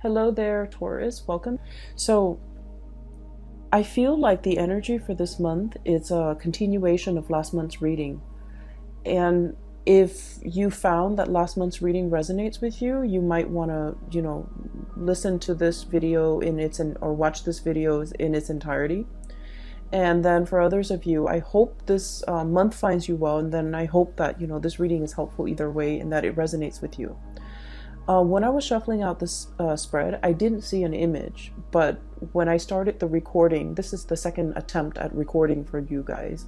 Hello there, Taurus. Welcome. So, I feel like the energy for this month is a continuation of last month's reading. And if you found that last month's reading resonates with you, you might want to, listen to this video or watch this video in its entirety. And then for others of you, I hope this month finds you well. And then I hope that, this reading is helpful either way and that it resonates with you. When I was shuffling out this spread, I didn't see an image, but when I started the recording, this is the second attempt at recording for you guys,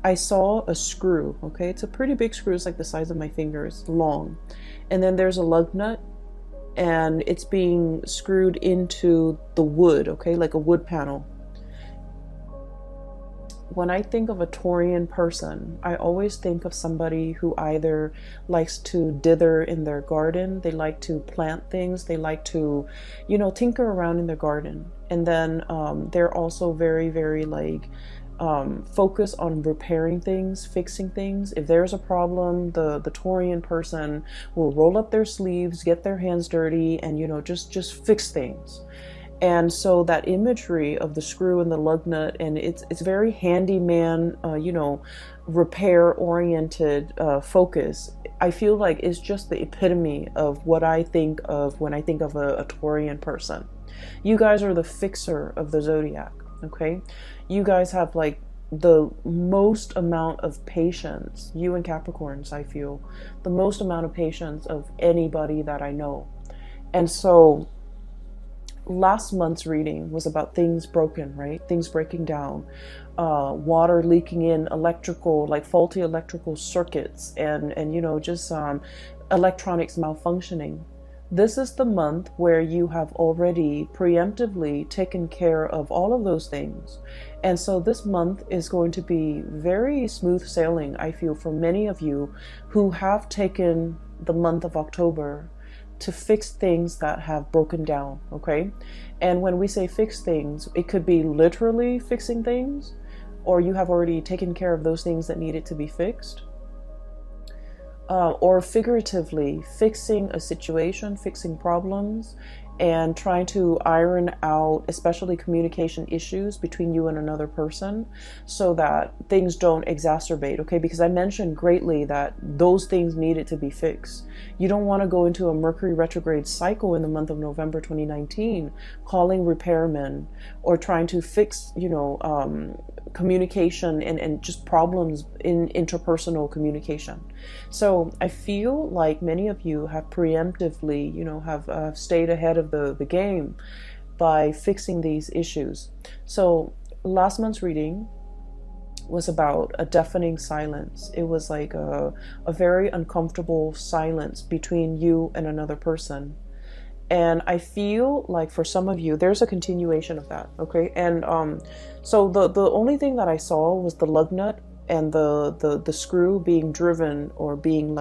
I saw a screw, okay? It's a pretty big screw, it's like the size of my fingers, long. And then there's a lug nut, and it's being screwed into the wood, okay? Like a wood panel. When I think of a Taurian person, I always think of somebody who either likes to dither in their garden, they like to plant things, they like to, tinker around in their garden. And then they're also very, very focused on repairing things, fixing things. If there's a problem, the Taurian person will roll up their sleeves, get their hands dirty, and, just fix things. And so that imagery of the screw and the lug nut, and it's very handyman, repair oriented focus. I feel like it's just the epitome of what I think of when I think of a Taurian person. You guys are the fixer of the zodiac, okay? You guys have the most amount of patience, you and Capricorns, I feel, the most amount of patience of anybody that I know. And so last month's reading was about things broken, right? Things breaking down, water leaking in, faulty electrical circuits, and electronics malfunctioning. This is the month where you have already preemptively taken care of all of those things. And so this month is going to be very smooth sailing, I feel, for many of you who have taken the month of October to fix things that have broken down, okay? And when we say fix things, it could be literally fixing things, or you have already taken care of those things that needed to be fixed, or figuratively fixing a situation, fixing problems, and trying to iron out especially communication issues between you and another person so that things don't exacerbate, okay? Because I mentioned greatly that those things needed to be fixed. You don't want to go into a Mercury retrograde cycle in the month of November 2019, calling repairmen or trying to fix, communication and just problems in interpersonal communication. So I feel like many of you have preemptively, have stayed ahead of the game by fixing these issues. So last month's reading was about a deafening silence. It was like a very uncomfortable silence between you and another person. And I feel like for some of you, there's a continuation of that, okay? And so the only thing that I saw was the lug nut and the screw being driven or being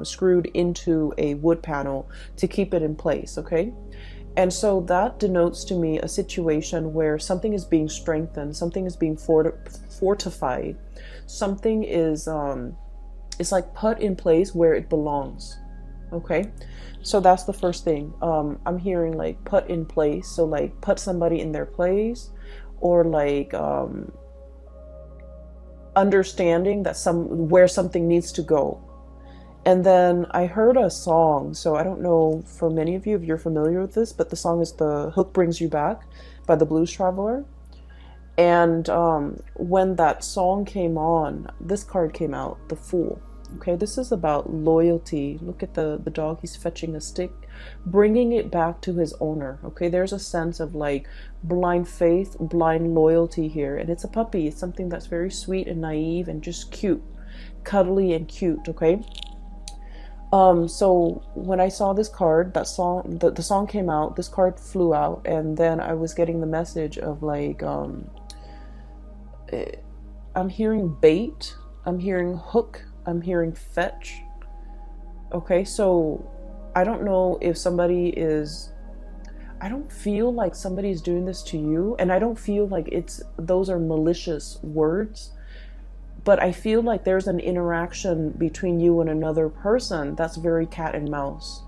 screwed into a wood panel to keep it in place, okay? And so that denotes to me a situation where something is being strengthened, something is being fortified, something is it's like put in place where it belongs, okay? So that's the first thing. I'm hearing put in place, so put somebody in their place, or understanding that where something needs to go. And then I heard a song, so I don't know for many of you if you're familiar with this, but the song is "The Hook Brings You Back" by the Blues Traveler. And when that song came on, this card came out, the Fool. Okay, this is about loyalty. Look at the dog, he's fetching a stick, bringing it back to his owner. Okay, there's a sense of blind faith, blind loyalty here. And it's a puppy. It's something that's very sweet and naive and just cute, cuddly and cute, okay? So when I saw this card, that song, the song came out, this card flew out, and then I was getting the message of I'm hearing bait, I'm hearing hook, I'm hearing fetch. Okay, so I don't know if I don't feel like somebody's doing this to you, and I don't feel like those are malicious words, but I feel like there's an interaction between you and another person that's very cat and mouse.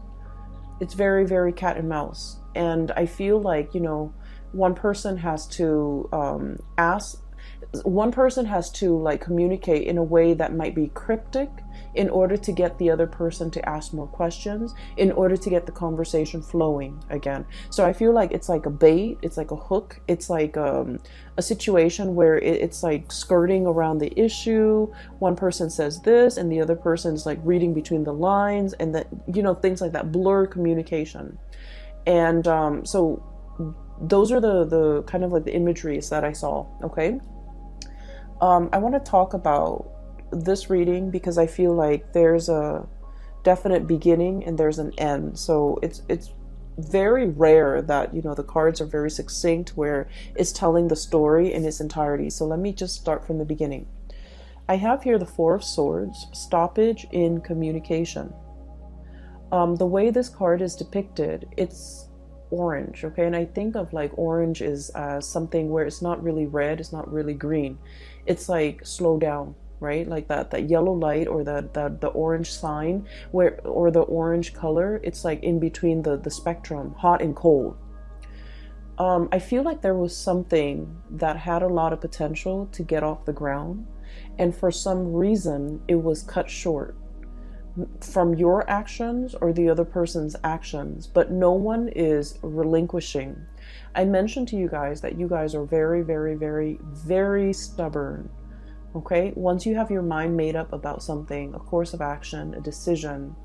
It's very, very cat and mouse. And I feel like, one person has to one person has to like communicate in a way that might be cryptic in order to get the other person to ask more questions, in order to get the conversation flowing again. So I feel like it's like a bait, it's like a hook, it's like a situation where it's like skirting around the issue. One person says this and the other person's like reading between the lines, and that, things like that, blur communication. And so those are the kind of like the imageries that I saw. Okay. I want to talk about this reading because I feel like there's a definite beginning and there's an end. So it's very rare that, the cards are very succinct where it's telling the story in its entirety. So let me just start from the beginning. I have here the Four of Swords, stoppage in communication. The way this card is depicted, it's orange, okay? And I think of like orange is something where it's not really red, it's not really green. It's like slow down, right? Like that yellow light, or the orange sign, or the orange color, it's like in between the spectrum, hot and cold. I feel like there was something that had a lot of potential to get off the ground, and for some reason it was cut short from your actions or the other person's actions, but no one is relinquishing. I mentioned to you guys that you guys are very, very, very, very stubborn. Okay, once you have your mind made up about something, a course of action, a decision,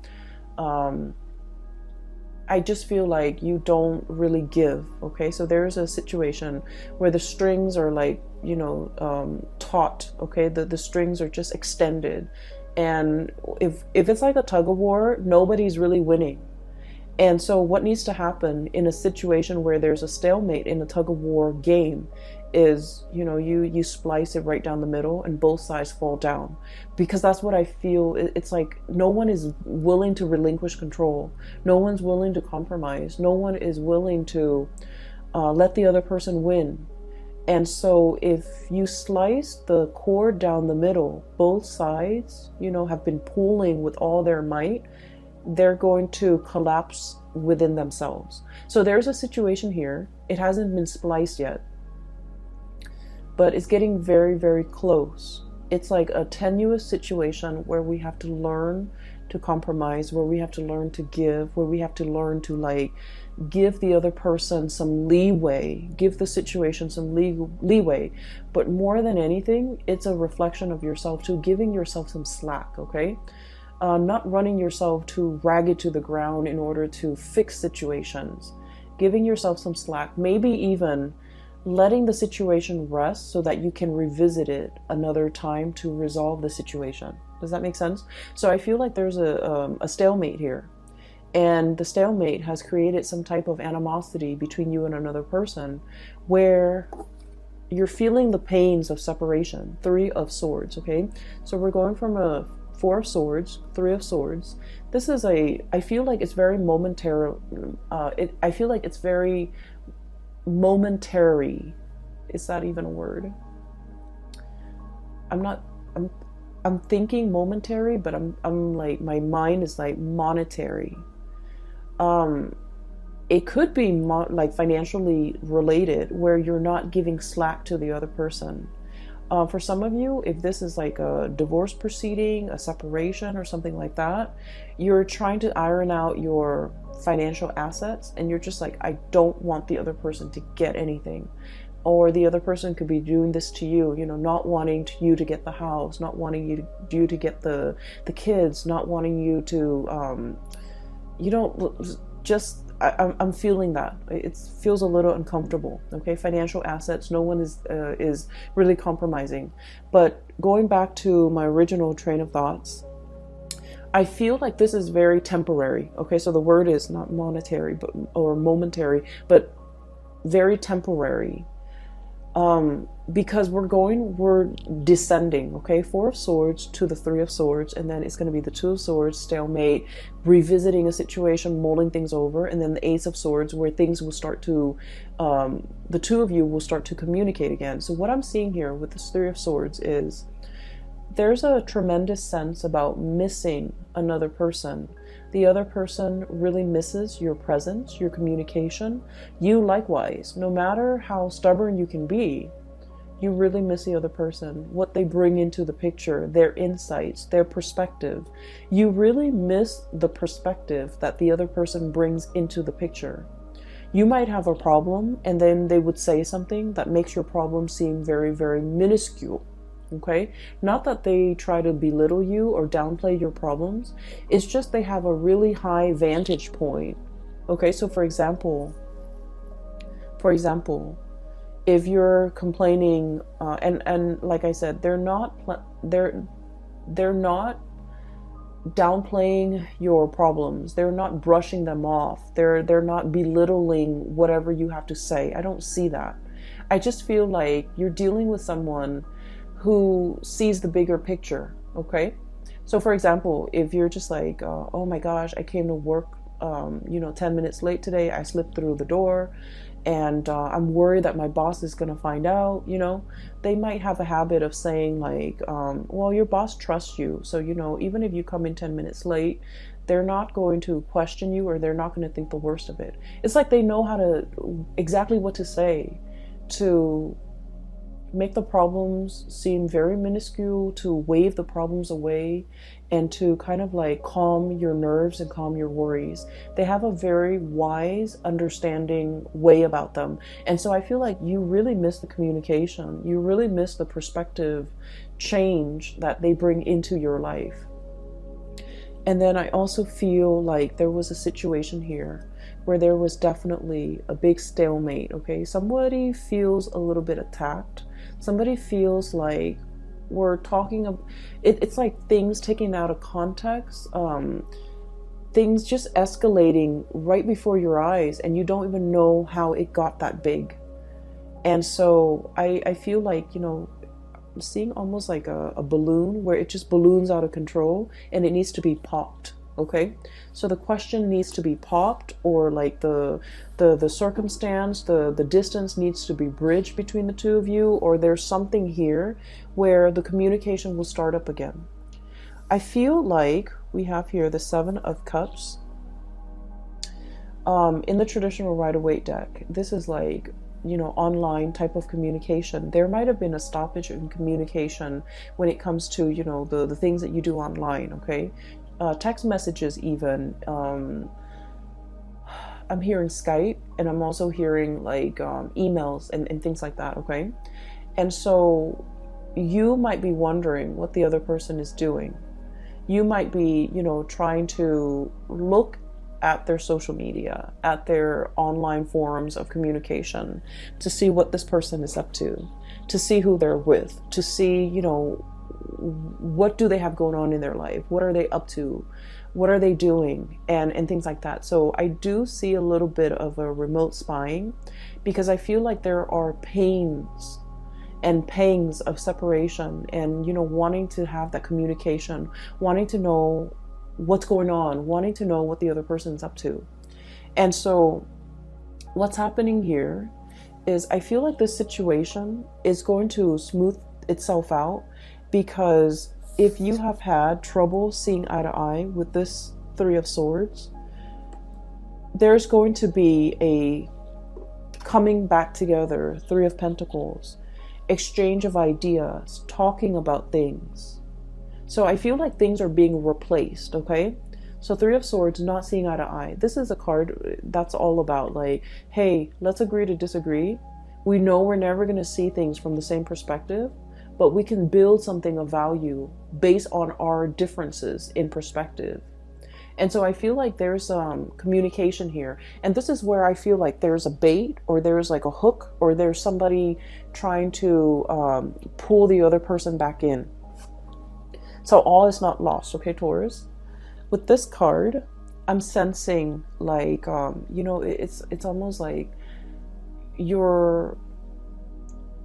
I just feel like you don't really give. Okay, so there's a situation where the strings are like, taut. Okay, the strings are just extended. And if it's like a tug of war, nobody's really winning. And so what needs to happen in a situation where there's a stalemate in a tug of war game is, you splice it right down the middle and both sides fall down. Because that's what I feel. It's like no one is willing to relinquish control. No one's willing to compromise. No one is willing to let the other person win. And so if you slice the cord down the middle, both sides, have been pulling with all their might, they're going to collapse within themselves. So there's a situation here. It hasn't been spliced yet, but it's getting very, very close. It's like a tenuous situation where we have to learn to compromise, where we have to learn to give, where we have to learn to like give the other person some leeway, give the situation some leeway. But more than anything, it's a reflection of yourself too, giving yourself some slack, okay? Not running yourself too ragged to the ground in order to fix situations. Giving yourself some slack, maybe even letting the situation rest so that you can revisit it another time to resolve the situation. Does that make sense? So I feel like there's a stalemate here. And the stalemate has created some type of animosity between you and another person where you're feeling the pains of separation. Three of Swords, okay? So we're going from a Four of Swords, Three of Swords. This is I feel like it's very momentary. I feel like it's very momentary. Is that even a word? I'm thinking momentary, but I'm like, my mind is like monetary. It could be like financially related, where you're not giving slack to the other person. For some of you, if this is like a divorce proceeding, a separation or something like that, you're trying to iron out your financial assets and you're just like, I don't want the other person to get anything. Or the other person could be doing this to you, not wanting you to get the house, not wanting you to get the kids, not wanting you to, I'm feeling that. It feels a little uncomfortable, okay? Financial assets, no one is really compromising. But going back to my original train of thoughts, I feel like this is very temporary, okay? So the word is not monetary or momentary, but very temporary. Because we're descending, okay? Four of Swords to the Three of Swords, and then it's going to be the Two of Swords, stalemate, revisiting a situation, mulling things over, and then the Ace of Swords, where things will start to, the two of you will start to communicate again. So what I'm seeing here with this Three of Swords is there's a tremendous sense about missing another person. The other person really misses your presence, your communication. You likewise, no matter how stubborn you can be, you really miss the other person, what they bring into the picture, their insights, their perspective. You really miss the perspective that the other person brings into the picture. You might have a problem and then they would say something that makes your problem seem very, very minuscule. Okay? Not that they try to belittle you or downplay your problems. It's just they have a really high vantage point. Okay? So for example, if you're complaining, and like I said, they're not downplaying your problems. They're not brushing them off. They're not belittling whatever you have to say. I don't see that. I just feel like you're dealing with someone who sees the bigger picture. Okay, so for example, if you're just like, oh my gosh, I came to work 10 minutes late today. I slipped through the door and I'm worried that my boss is going to find out. They might have a habit of saying like, well, your boss trusts you, so even if you come in 10 minutes late, they're not going to question you, or they're not going to think the worst of it. It's like they know how to exactly what to say to make the problems seem very minuscule, to wave the problems away, and to kind of like calm your nerves and calm your worries. They have a very wise, understanding way about them. And so I feel like you really miss the communication. You really miss the perspective change that they bring into your life. And then I also feel like there was a situation here where there was definitely a big stalemate. Okay, somebody feels a little bit attacked. Somebody feels like we're talking of it's like things taken out of context, things just escalating right before your eyes, and you don't even know how it got that big. And so I feel like, I'm seeing almost like a balloon where it just balloons out of control and it needs to be popped. Okay, so the question needs to be popped, or like the circumstance, the distance needs to be bridged between the two of you, or there's something here where the communication will start up again. I feel like we have here the Seven of Cups. In the traditional Rider-Waite deck, this is like, online type of communication. There might have been a stoppage in communication when it comes to, the things that you do online. Okay. Text messages even. I'm hearing Skype, and I'm also hearing like emails and things like that. Okay. And so you might be wondering what the other person is doing. You might be, trying to look at their social media, at their online forums of communication, to see what this person is up to see who they're with, to see, what do they have going on in their life? What are they up to? What are they doing? And things like that. So I do see a little bit of a remote spying, because I feel like there are pains and pangs of separation, and, wanting to have that communication, wanting to know what's going on, wanting to know what the other person's up to. And so what's happening here is I feel like this situation is going to smooth itself out, because if you have had trouble seeing eye to eye with this Three of Swords, there's going to be a coming back together, Three of Pentacles, exchange of ideas, talking about things. So I feel like things are being replaced, okay? So Three of Swords, not seeing eye to eye. This is a card that's all about like, hey, let's agree to disagree. We know we're never going to see things from the same perspective, but we can build something of value based on our differences in perspective. And so I feel like there's communication here. And this is where I feel like there's a bait, or there's like a hook, or there's somebody trying to pull the other person back in. So all is not lost, okay, Taurus? With this card, I'm sensing like, it's almost like you're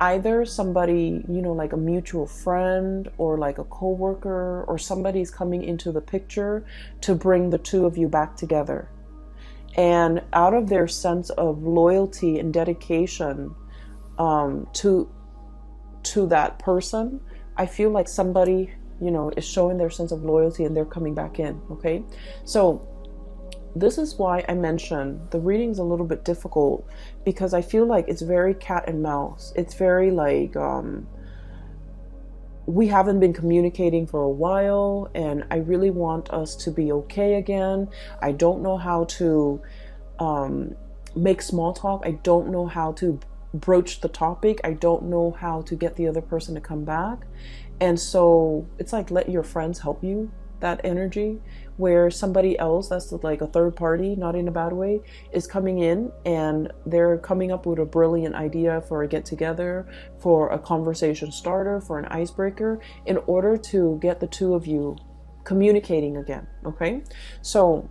either somebody, like a mutual friend, or like a coworker, or somebody's coming into the picture to bring the two of you back together. And out of their sense of loyalty and dedication to that person, I feel like somebody, is showing their sense of loyalty and they're coming back in, okay? So this is why I mentioned the reading's a little bit difficult, because I feel like it's very cat and mouse. It's very like, we haven't been communicating for a while, and I really want us to be okay again. I don't know how to make small talk. I don't know how to broach the topic. I don't know how to get the other person to come back. And so it's like, let your friends help you, that energy, where somebody else that's like a third party, not in a bad way, is coming in and they're coming up with a brilliant idea for a get together, for a conversation starter, for an icebreaker, in order to get the two of you communicating again. Okay, so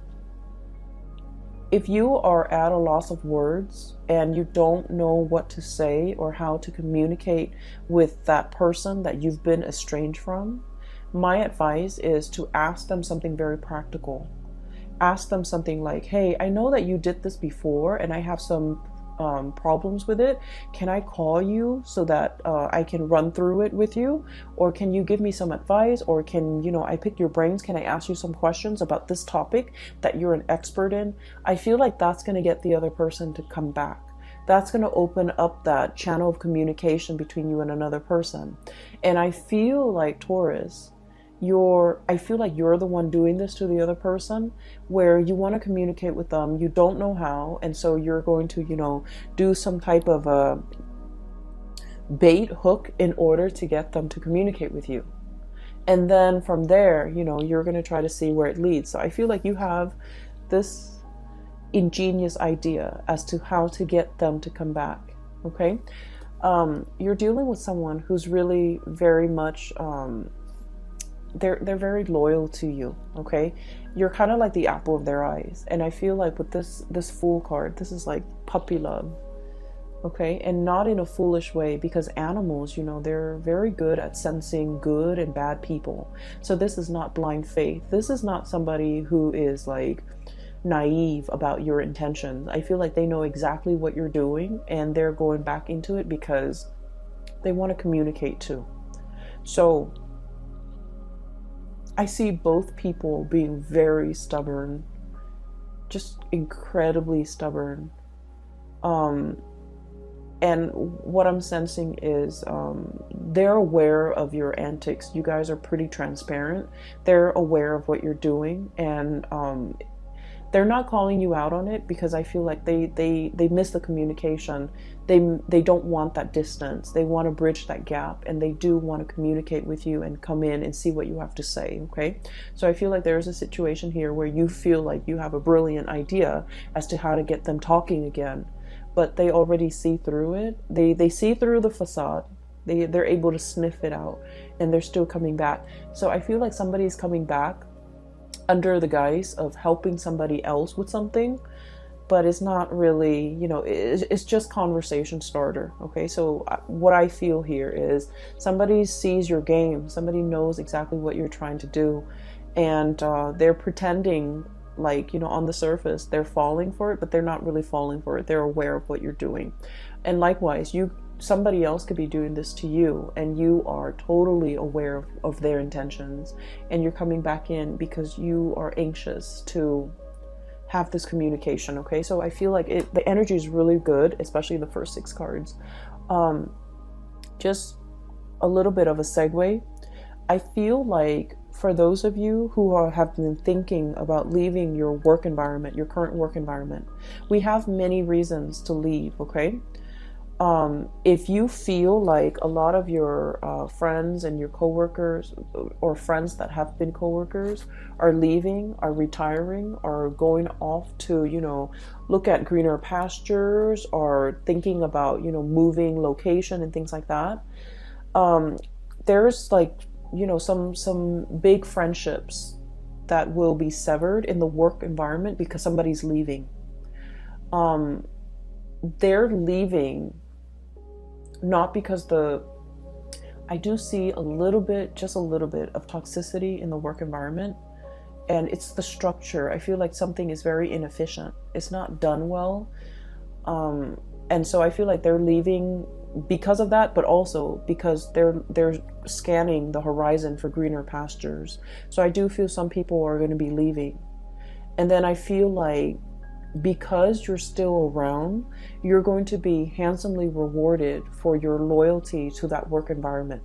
if you are at a loss of words and you don't know what to say or how to communicate with that person that you've been estranged from, my advice is to ask them something very practical. Ask them something like, hey, I know that you did this before and I have some problems with it. Can I call you so that I can run through it with you? Or can you give me some advice? Or can, I pick your brains? Can I ask you some questions about this topic that you're an expert in? I feel like that's going to get the other person to come back. That's going to open up that channel of communication between you and another person. And I feel like, Taurus, I feel like you're the one doing this to the other person, where you want to communicate with them, you don't know how, and so you're going to, do some type of a bait hook in order to get them to communicate with you. And then from there, you're going to try to see where it leads. So I feel like you have this ingenious idea as to how to get them to come back. Okay, you're dealing with someone who's really very much they're very loyal to you. Okay, you're kind of like the apple of their eyes, and I feel like with this Fool card, this is like puppy love. Okay, and not in a foolish way, because animals, they're very good at sensing good and bad people. So this is not blind faith. This is not somebody who is like naive about your intentions. I feel like they know exactly what you're doing, and they're going back into it because they want to communicate too. So I see both people being very stubborn, just incredibly stubborn. And what I'm sensing is they're aware of your antics. You guys are pretty transparent. They're aware of what you're doing, and they're not calling you out on it, because I feel like they miss the communication. They don't want that distance. They want to bridge that gap, and they do want to communicate with you and come in and see what you have to say. Okay, so I feel like there's a situation here where you feel like you have a brilliant idea as to how to get them talking again, but they already see through it. They see through the facade. They're able to sniff it out, and they're still coming back. So I feel like somebody's coming back under the guise of helping somebody else with something, but it's not really, it's just conversation starter. Okay, so what I feel here is somebody sees your game, somebody knows exactly what you're trying to do, and they're pretending like, on the surface they're falling for it, but they're not really falling for it. They're aware of what you're doing. And likewise, somebody else could be doing this to you, and you are totally aware of their intentions, and you're coming back in because you are anxious to have this communication. Okay, so I feel like the energy is really good, especially the first 6 cards. Just a little bit of a segue. I feel like for those of you who have been thinking about leaving your work environment, your current work environment, we have many reasons to leave. Okay, if you feel like a lot of your friends and your coworkers, or friends that have been coworkers, are leaving, are retiring, are going off to, look at greener pastures, or thinking about, moving location and things like that, there's like, some big friendships that will be severed in the work environment because somebody's leaving. They're leaving not because I do see just a little bit of toxicity in the work environment, and it's the structure. I feel like something is very inefficient. It's not done well. And so I feel like they're leaving because of that, but also because they're scanning the horizon for greener pastures. So I do feel some people are going to be leaving. And then I feel like because you're still around, you're going to be handsomely rewarded for your loyalty to that work environment.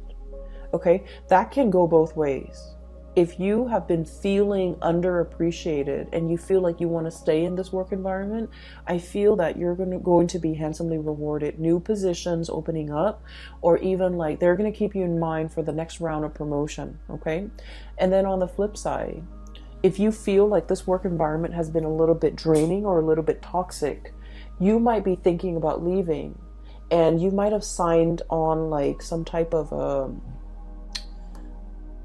Okay, that can go both ways. If you have been feeling underappreciated and you feel like you want to stay in this work environment, I feel that you're going to be handsomely rewarded. New positions opening up, or even like they're going to keep you in mind for the next round of promotion. Okay, and then on the flip side, if you feel like this work environment has been a little bit draining or a little bit toxic, you might be thinking about leaving, and you might have signed on like some type of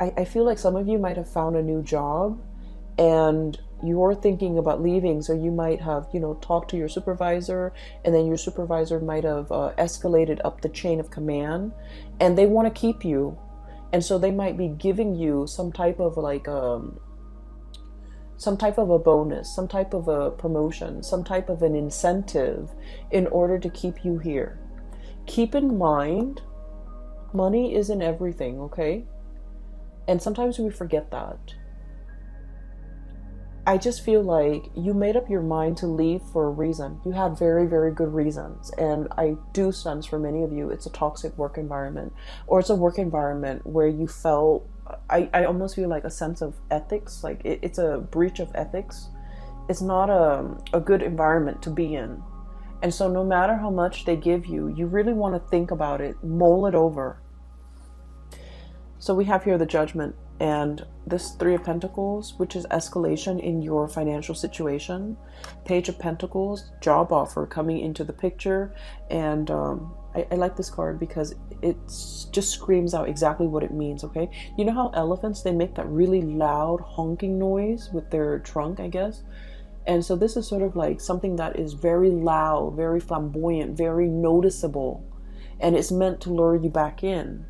I feel like some of you might have found a new job and you're thinking about leaving. So you might have, talked to your supervisor, and then your supervisor might have escalated up the chain of command, and they want to keep you. And so they might be giving you some type of like, some type of a bonus, some type of a promotion, some type of an incentive in order to keep you here. Keep in mind, money isn't everything, okay? And sometimes we forget that. I just feel like you made up your mind to leave for a reason. You had very, very good reasons. And I do sense for many of you, it's a toxic work environment, or it's a work environment where you felt, I almost feel like a sense of ethics. Like it's a breach of ethics. It's not a good environment to be in. And so no matter how much they give you, you really want to think about it, mull it over. So we have here the Judgment and this Three of Pentacles, which is escalation in your financial situation. Page of Pentacles, job offer coming into the picture. And I like this card because it just screams out exactly what it means, okay? You know how elephants, they make that really loud honking noise with their trunk, I guess? And so this is sort of like something that is very loud, very flamboyant, very noticeable. And it's meant to lure you back in.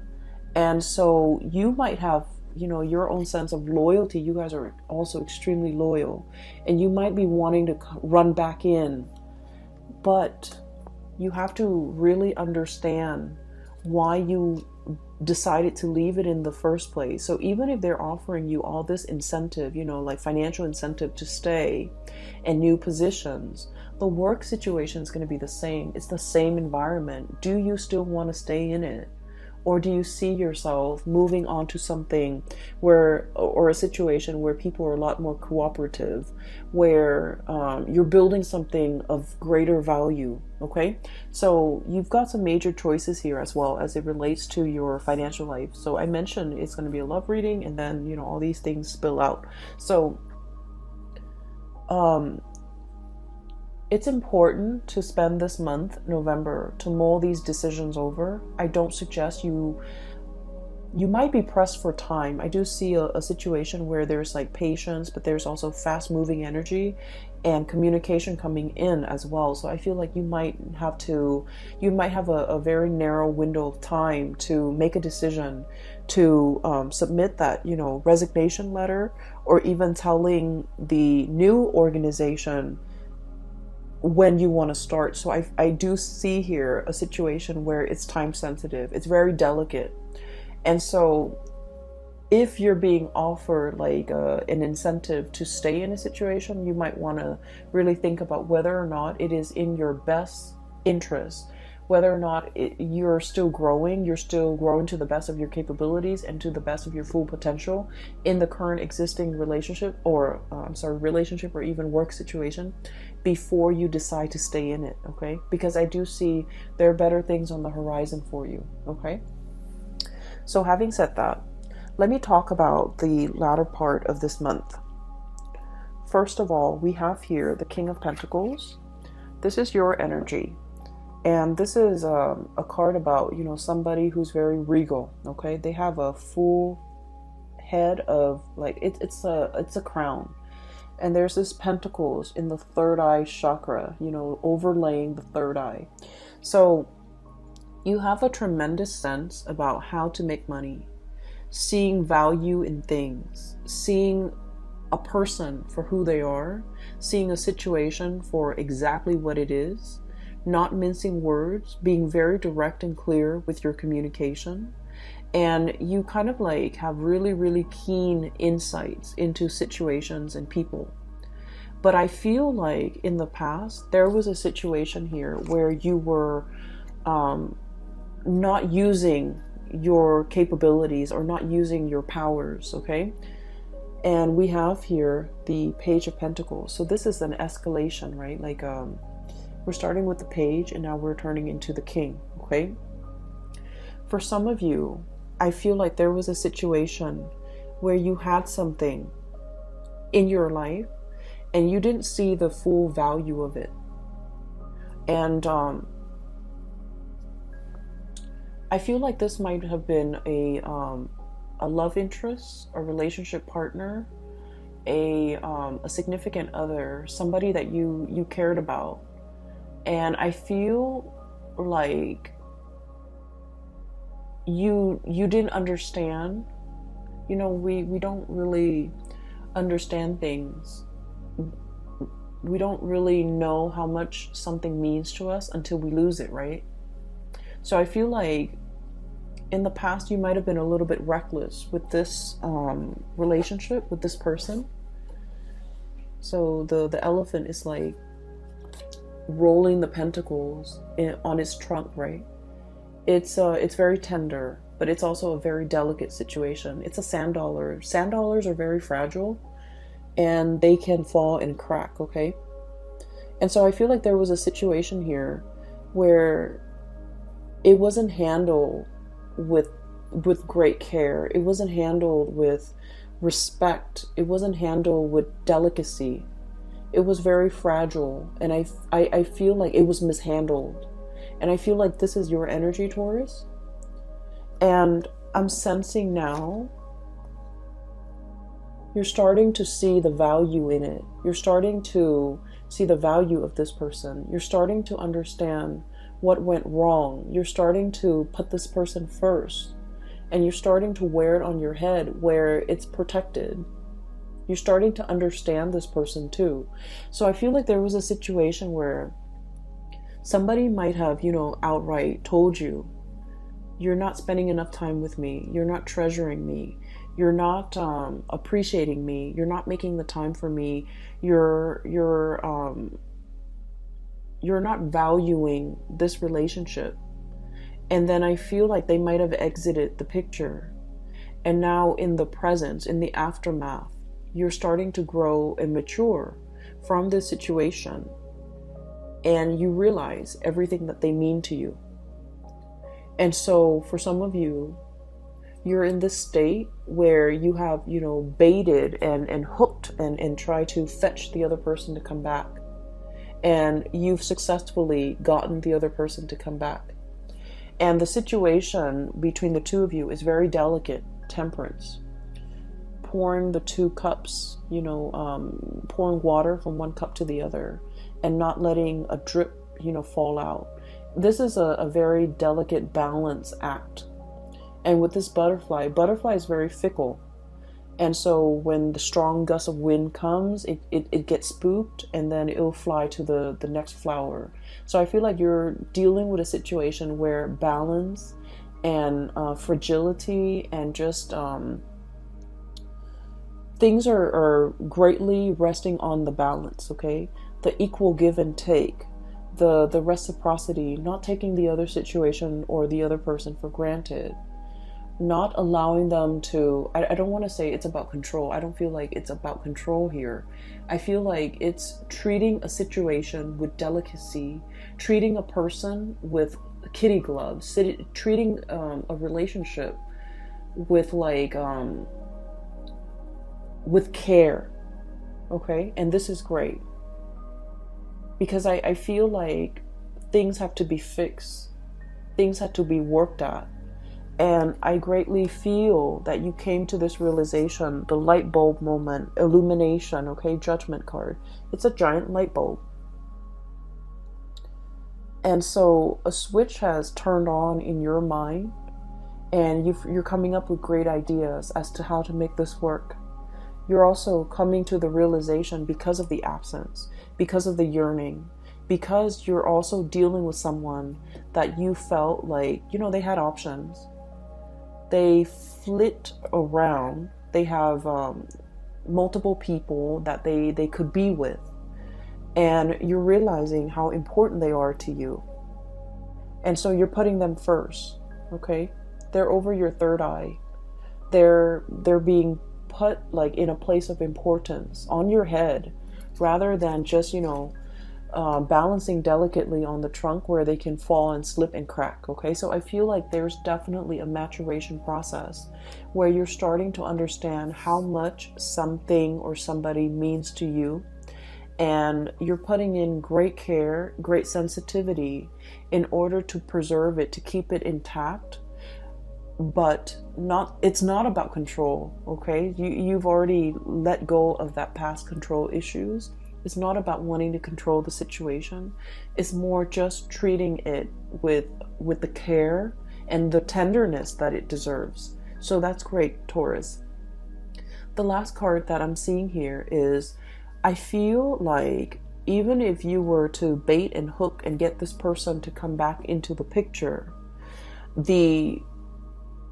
And so you might have, your own sense of loyalty. You guys are also extremely loyal, and you might be wanting to run back in, but you have to really understand why you decided to leave it in the first place. So even if they're offering you all this incentive, like financial incentive to stay and new positions, the work situation is going to be the same. It's the same environment. Do you still want to stay in it? Or do you see yourself moving on to something or a situation where people are a lot more cooperative, where you're building something of greater value, okay? So you've got some major choices here as well as it relates to your financial life. So I mentioned it's going to be a love reading, and then, all these things spill out. So it's important to spend this month, November, to mull these decisions over. I don't suggest you might be pressed for time. I do see a situation where there's like patience, but there's also fast moving energy and communication coming in as well. So I feel like you might have a very narrow window of time to make a decision, to submit that, resignation letter, or even telling the new organization when you want to start. So I do see here a situation where it's time sensitive. It's very delicate. And so if you're being offered like an incentive to stay in a situation, you might want to really think about whether or not it is in your best interest, whether or not you're still growing to the best of your capabilities and to the best of your full potential in the current existing relationship or even work situation before you decide to stay in it, okay? Because I do see there are better things on the horizon for you, okay? So having said that, let me talk about the latter part of this month. First of all, we have here the King of Pentacles. This is your energy. And this is a card about, somebody who's very regal, okay? They have a full head of, like, it's a crown. And there's this pentacles in the third eye chakra, overlaying the third eye. So you have a tremendous sense about how to make money, seeing value in things, seeing a person for who they are, seeing a situation for exactly what it is, not mincing words, being very direct and clear with your communication. And you kind of like have really, really keen insights into situations and people. But I feel like in the past, there was a situation here where you were not using your capabilities or not using your powers, okay? And we have here the Page of Pentacles. So this is an escalation, right? Like we're starting with the Page and now we're turning into the King, okay? For some of you, I feel like there was a situation where you had something in your life and you didn't see the full value of it. And I feel like this might have been a love interest, a relationship partner, a significant other, somebody that you cared about. And I feel like you didn't understand. You know, we don't really understand things. We don't really know how much something means to us until we lose it, right? So I feel like in the past you might have been a little bit reckless with this relationship with this person. So the elephant is like rolling the pentacles on its trunk, right? It's very tender, but it's also a very delicate situation. It's a sand dollar. Sand dollars are very fragile and they can fall and crack, okay? And so I feel like there was a situation here where it wasn't handled with great care. It wasn't handled with respect. It wasn't handled with delicacy. It was very fragile, and I feel like it was mishandled. And I feel like this is your energy, Taurus. And I'm sensing now you're starting to see the value in it. You're starting to see the value of this person. You're starting to understand what went wrong. You're starting to put this person first. And you're starting to wear it on your head where it's protected. You're starting to understand this person too. So I feel like there was a situation where somebody might have, you know, outright told you, you're not spending enough time with me. You're not treasuring me. You're not appreciating me. You're not making the time for me. You're not valuing this relationship. And then I feel like they might have exited the picture. And now in the presence, in the aftermath, you're starting to grow and mature from this situation. And you realize everything that they mean to you. And so for some of you, you're in this state where you have, you know, baited and hooked and try to fetch the other person to come back. And you've successfully gotten the other person to come back. And the situation between the two of you is very delicate, temperance. Pouring the two cups, you know, pouring water from one cup to the other and not letting a drip, you know, fall out. This is a very delicate balance act. And with this butterfly is very fickle. And so when the strong gust of wind comes, it gets spooked and then it'll fly to the next flower. So I feel like you're dealing with a situation where balance and fragility and just things are greatly resting on the balance, okay? The equal give and take, the reciprocity, not taking the other situation or the other person for granted. Not allowing them to, I don't want to say it's about control. I don't feel like it's about control here. I feel like it's treating a situation with delicacy, treating a person with kitty gloves, treating a relationship with like, with care. Okay. And this is great because I feel like things have to be fixed. Things have to be worked at. And I greatly feel that you came to this realization, the light bulb moment, illumination, okay, judgment card. It's a giant light bulb. And so a switch has turned on in your mind and you're coming up with great ideas as to how to make this work. You're also coming to the realization because of the absence, because of the yearning, because you're also dealing with someone that you felt like, you know, they had options. They flit around. They have multiple people that they could be with. and you're realizing how important they are to you. And so you're putting them first, okay? They're over your third eye. They're being put like in a place of importance on your head, rather than just, balancing delicately on the trunk where they can fall and slip and crack, okay? So I feel like there's definitely a maturation process where you're starting to understand how much something or somebody means to you, and you're putting in great care, great sensitivity in order to preserve it, to keep it intact. But it's not about control, okay? You've already let go of that past control issues. It's not about wanting to control the situation. It's more just treating it with the care and the tenderness that it deserves. So that's great, Taurus. The last card that I'm seeing here is, I feel like even if you were to bait and hook and get this person to come back into the picture, the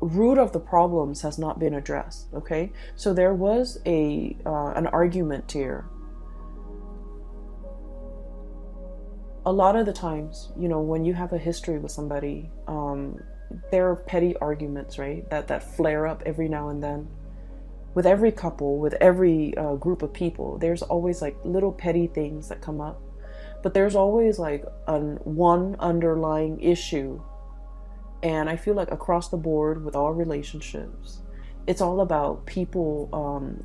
root of the problems has not been addressed, okay? So there was an argument here. A lot of the times, when you have a history with somebody, there are petty arguments, right? That flare up every now and then. With every couple, with every group of people, there's always like little petty things that come up. But there's always like one underlying issue. And I feel like across the board with all relationships, it's all about people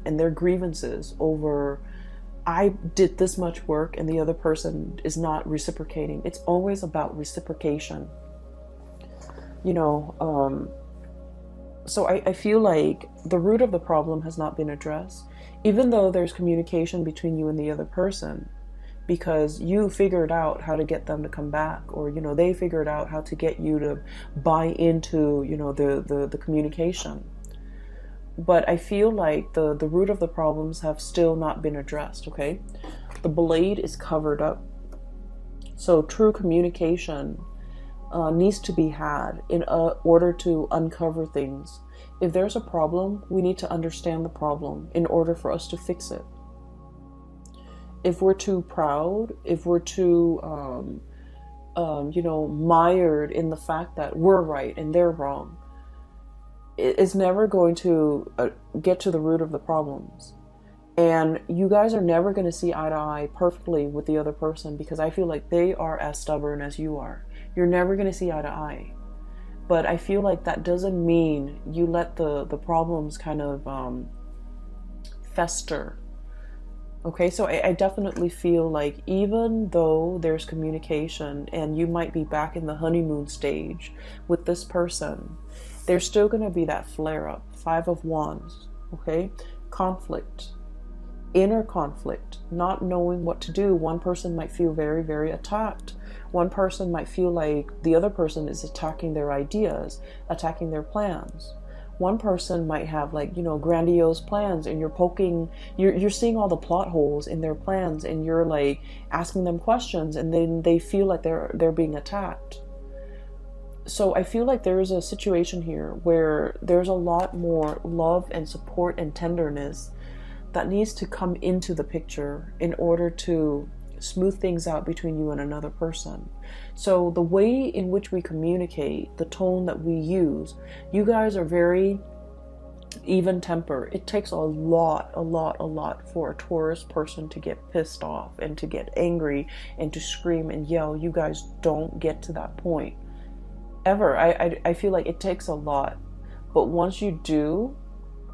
and their grievances over, I did this much work and the other person is not reciprocating. It's always about reciprocation. So I feel like the root of the problem has not been addressed, even though there's communication between you and the other person, because you figured out how to get them to come back, or they figured out how to get you to buy into the communication. But I feel like the root of the problems have still not been addressed, okay? The blade is covered up. So true communication needs to be had in order to uncover things. If there's a problem, we need to understand the problem in order for us to fix it. If we're too proud, if we're too, mired in the fact that we're right and they're wrong, it's never going to get to the root of the problems. And you guys are never going to see eye to eye perfectly with the other person, because I feel like they are as stubborn as you are. You're never going to see eye to eye. But I feel like that doesn't mean you let the problems kind of fester. Okay, so I definitely feel like even though there's communication and you might be back in the honeymoon stage with this person, there's still going to be that flare-up. 5 of Wands, okay? Conflict. Inner conflict. Not knowing what to do. One person might feel very, very attacked. One person might feel like the other person is attacking their ideas, attacking their plans. One person might have grandiose plans, and you're seeing all the plot holes in their plans, and you're like asking them questions, and then they feel like they're being attacked. So I feel like there is a situation here where there's a lot more love and support and tenderness that needs to come into the picture in order to smooth things out between you and another person. So the way in which we communicate, the tone that we use, you guys are very even temper. It takes a lot for a Taurus person to get pissed off and to get angry and to scream and yell. You guys don't get to that point ever. I feel like it takes a lot, but once you do,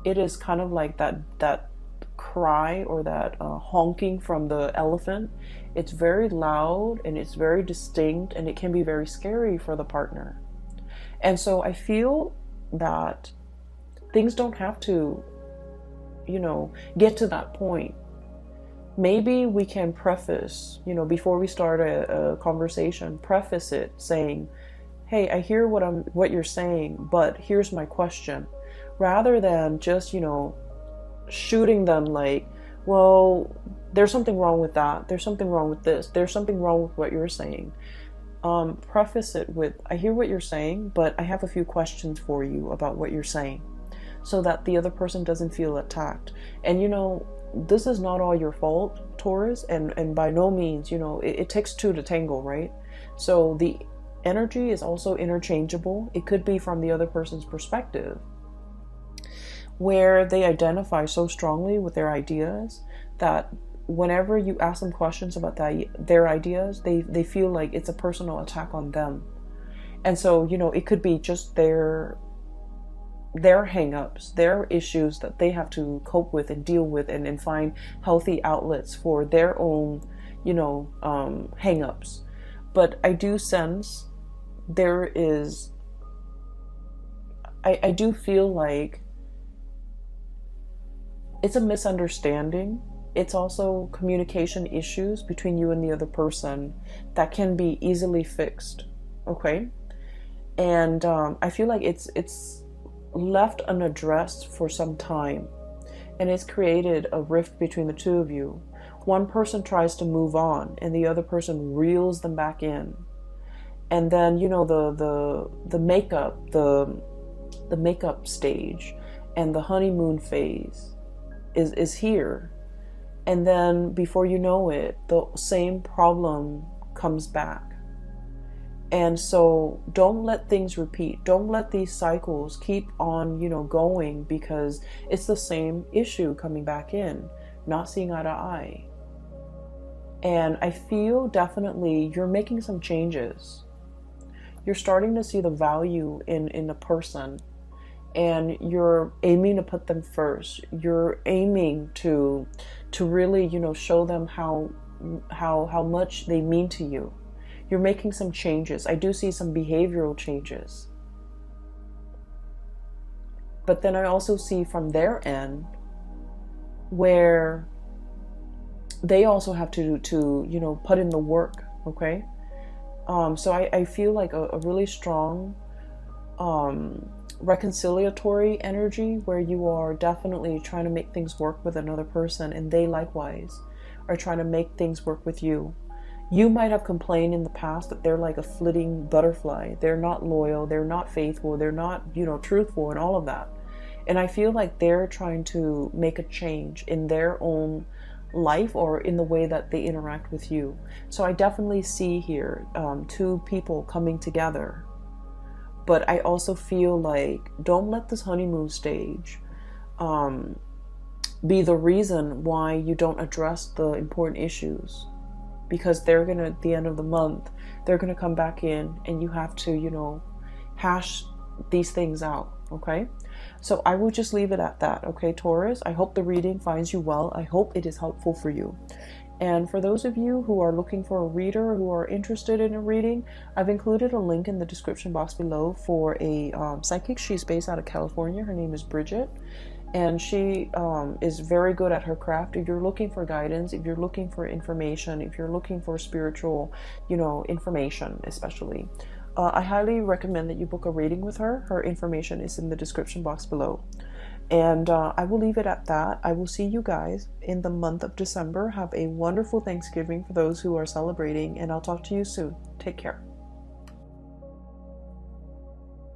it is kind of like that cry or that honking from the elephant. It's very loud and it's very distinct, and it can be very scary for the partner. And so I feel that things don't have to, get to that point. Maybe we can preface, before we start a conversation, preface it saying, hey, I hear what you're saying, but here's my question. Rather than just, shooting them like, well, there's something wrong with that. There's something wrong with this. There's something wrong with what you're saying. Preface it with, I hear what you're saying, but I have a few questions for you about what you're saying, so that the other person doesn't feel attacked. And this is not all your fault, Taurus, and by no means, you know, it takes two to tango, right? So the energy is also interchangeable. It could be from the other person's perspective, where they identify so strongly with their ideas that whenever you ask them questions about their ideas, they feel like it's a personal attack on them. And so, you know, it could be just their hang-ups, their issues that they have to cope with and deal with, and find healthy outlets for their own, you know, hang-ups. But I do sense there is, I do feel like it's a misunderstanding. It's also communication issues between you and the other person that can be easily fixed, okay? And I feel like it's left unaddressed for some time, and it's created a rift between the two of you. One person tries to move on and the other person reels them back in. And then, you know, the makeup, the makeup stage and the honeymoon phase is here. And then before you know it, the same problem comes back. And so don't let things repeat. Don't let these cycles keep on, you know, going, because it's the same issue coming back in, not seeing eye to eye. And I feel definitely you're making some changes. You're starting to see the value in a person, and you're aiming to put them first. You're aiming to really, you know, show them how much they mean to you. You're making some changes. I do see some behavioral changes. But then I also see from their end where they also have to you know, put in the work, okay? So I feel like a really strong reconciliatory energy, where you are definitely trying to make things work with another person, and they likewise are trying to make things work with you. You might have complained in the past that they're like a flitting butterfly. They're not loyal. They're not faithful. They're not, you know, truthful and all of that. And I feel like they're trying to make a change in their own life or in the way that they interact with you. So I definitely see here two people coming together. But I also feel like don't let this honeymoon stage be the reason why you don't address the important issues. Because they're going to, at the end of the month, they're going to come back in, and you have to, you know, hash these things out, okay? So I will just leave it at that, okay, Taurus? I hope the reading finds you well. I hope it is helpful for you. And for those of you who are looking for a reader, who are interested in a reading, I've included a link in the description box below for a psychic. She's based out of California. Her name is Bridget. And she is very good at her craft. If you're looking for guidance, if you're looking for information, if you're looking for spiritual, you know, information especially, I highly recommend that you book a reading with her. Her information is in the description box below. And I will leave it at that. I will see you guys in the month of December. Have a wonderful Thanksgiving for those who are celebrating, and I'll talk to you soon. Take care.